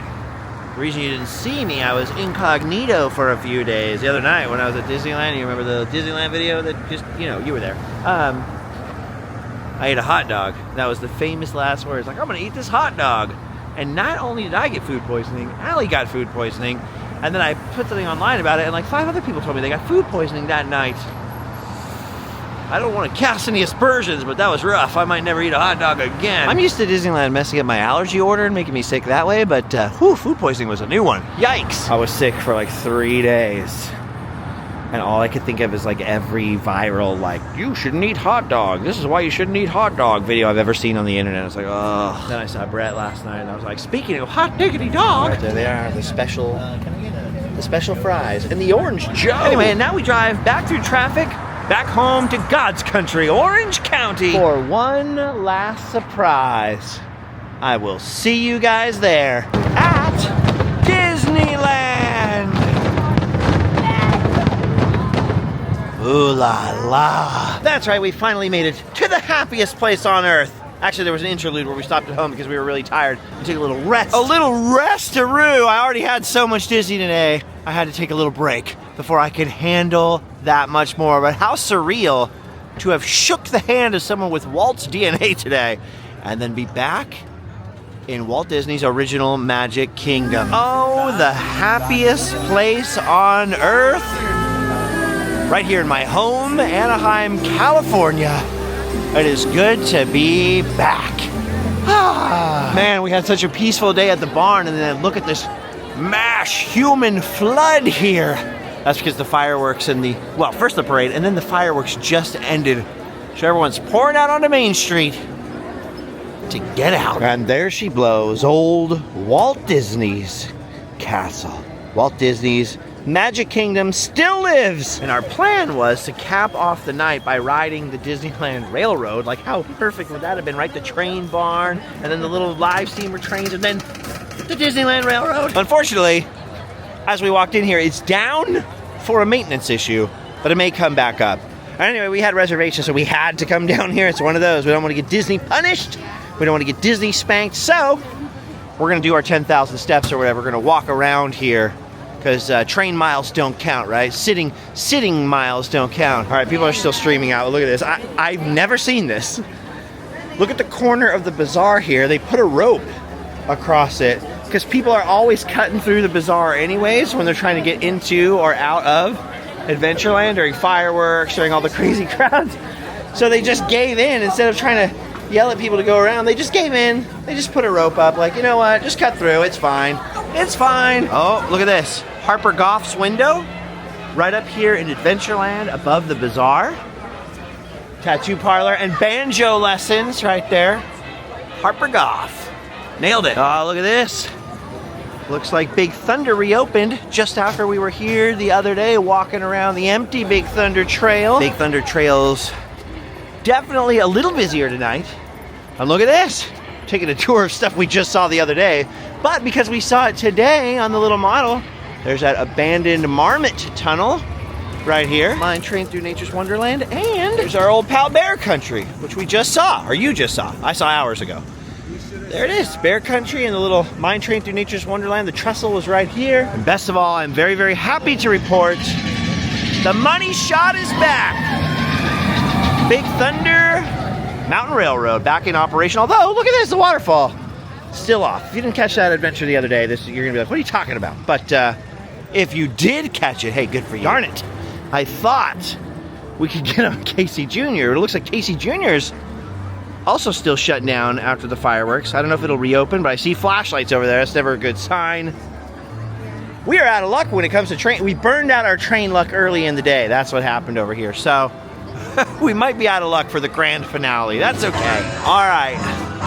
Speaker 1: the reason you didn't see me, I was incognito for a few days. The other night when I was at Disneyland, you remember the Disneyland video that just, you know, you were there. I ate a hot dog. That was the famous last words. Like, I'm gonna eat this hot dog. And not only did I get food poisoning, Allie got food poisoning. And then I put something online about it, and like 5 other people told me they got food poisoning that night. I don't want to cast any aspersions, but that was rough. I might never eat a hot dog again. I'm used to Disneyland messing up my allergy order and making me sick that way, but food poisoning was a new one. Yikes. I was sick for like 3 days. And all I could think of is like every viral, like, you shouldn't eat hot dog. This is why you shouldn't eat hot dog video I've ever seen on the internet. I was like, oh. Then I saw Brett last night, and I was like, speaking of hot diggity dog. Right, there they are, the special fries and the Orange Joe. Anyway, and now we drive back through traffic, back home to God's country, Orange County, for one last surprise. I will see you guys there at Disneyland. Ooh la la. That's right, we finally made it to the happiest place on earth. Actually, there was an interlude where we stopped at home because we were really tired and took a little rest. A little rest-a-roo. I already had so much Disney today. I had to take a little break before I could handle that much more. But how surreal to have shook the hand of someone with Walt's DNA today and then be back in Walt Disney's original Magic Kingdom. Oh, the happiest place on earth. Right here in my home, Anaheim, California. It is good to be back. Man, we had such a peaceful day at the barn, and then look at this mash human flood here. That's because the fireworks and first the parade, and then the fireworks just ended. So everyone's pouring out onto Main Street to get out. And there she blows, old Walt Disney's castle. Walt Disney's Magic Kingdom still lives. And our plan was to cap off the night by riding the Disneyland Railroad. Like, how perfect would that have been, right? The train barn, and then the little live steamer trains, and then the Disneyland Railroad. Unfortunately, as we walked in here, it's down for a maintenance issue, but it may come back up. Anyway, we had reservations, so we had to come down here. It's one of those. We don't want to get Disney punished. We don't want to get Disney spanked. So we're going to do our 10,000 steps or whatever. We're going to walk around here, because train miles don't count, right? Sitting miles don't count. All right, people are still streaming out. Look at this. I've never seen this. Look at the corner of the bazaar here. They put a rope across it because people are always cutting through the bazaar anyways when they're trying to get into or out of Adventureland during fireworks, during all the crazy crowds. So they just gave in. Instead of trying to yell at people to go around, they just gave in. They just put a rope up, like, you know what? Just cut through. It's fine. It's fine. Oh, look at this. Harper Goff's window, right up here in Adventureland, above the bazaar. Tattoo parlor and banjo lessons right there. Harper Goff. Nailed it. Oh, look at this. Looks like Big Thunder reopened just after we were here the other day walking around the empty Big Thunder Trail. Big Thunder Trail's definitely a little busier tonight. And look at this. Taking a tour of stuff we just saw the other day. But because we saw it today on the little model, there's that abandoned Marmot Tunnel right here. Mine Train Through Nature's Wonderland. And there's our old pal Bear Country, which we just saw, or you just saw. I saw hours ago. There it is, Bear Country and the little Mine Train Through Nature's Wonderland. The trestle was right here. And best of all, I'm very, very happy to report the money shot is back. Big Thunder Mountain Railroad back in operation. Although, look at this, the waterfall. Still off. If you didn't catch that adventure the other day, you're gonna be like, what are you talking about? But if you did catch it, hey, good for you. Darn it. I thought we could get on Casey Jr. It looks like Casey Jr.'s also still shut down after the fireworks. I don't know if it'll reopen, but I see flashlights over there. That's never a good sign. We are out of luck when it comes to train. We burned out our train luck early in the day. That's what happened over here. So we might be out of luck for the grand finale. That's okay. All right.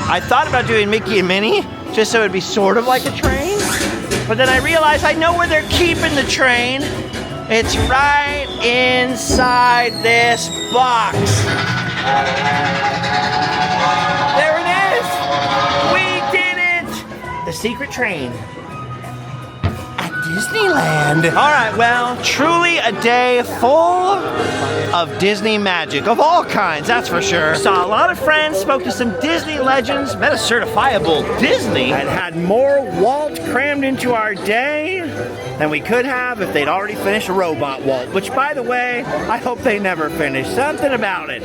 Speaker 1: I thought about doing Mickey and Minnie, just so it'd be sort of like a train. But then I realized I know where they're keeping the train. It's right inside this box. There it is. We did it. The secret train at
Speaker 9: Disneyland.
Speaker 1: All right, well, truly a day full of Disney magic of all kinds, that's for sure. Saw a lot of friends, spoke to some Disney legends, met a certifiable Disney, and had more Walt crammed into our day than we could have if they'd already finished a robot Walt, which, by the way, I hope they never finish. Something about it.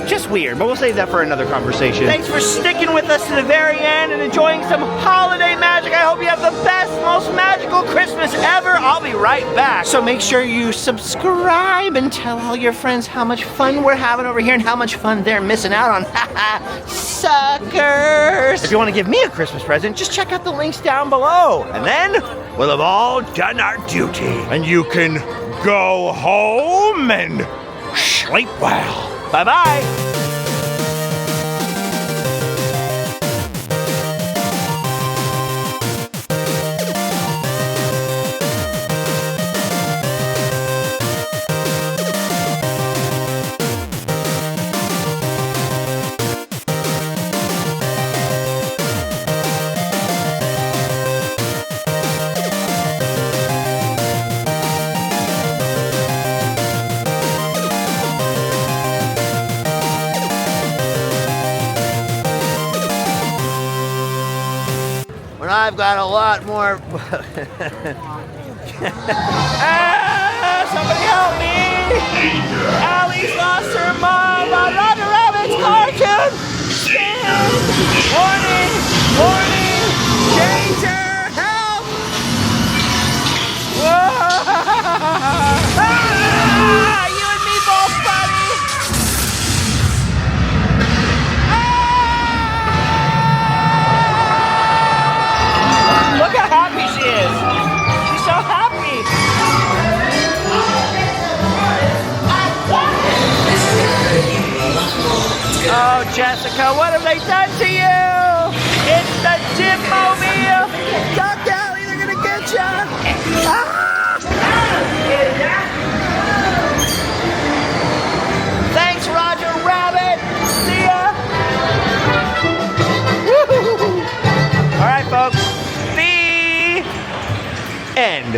Speaker 1: Just weird, but we'll save that for another conversation. Thanks for sticking with us to the very end and enjoying some holiday magic. I hope you have the best, most magical Christmas ever. I'll be right back. So make sure you subscribe and tell all your friends how much fun we're having over here and how much fun they're missing out on. Suckers! If you want to give me a Christmas present, just check out the links down below. And then we'll have all done our duty. And you can go home and sleep well. Bye-bye. I've got a lot more. Somebody help me! Allie's lost her mom on Roger Rabbit's cartoon! Warning! Warning! Danger! Help! Whoa! Ah, you and me both, buddy! Look how happy she is. She's so happy. Oh, Jessica, what have they done to you? It's the Jim-mobile. Duck Alley, they're gonna get you. Ah! Thanks, Roger Rabbit. See ya. Woo-hoo-hoo. All right, folks. End.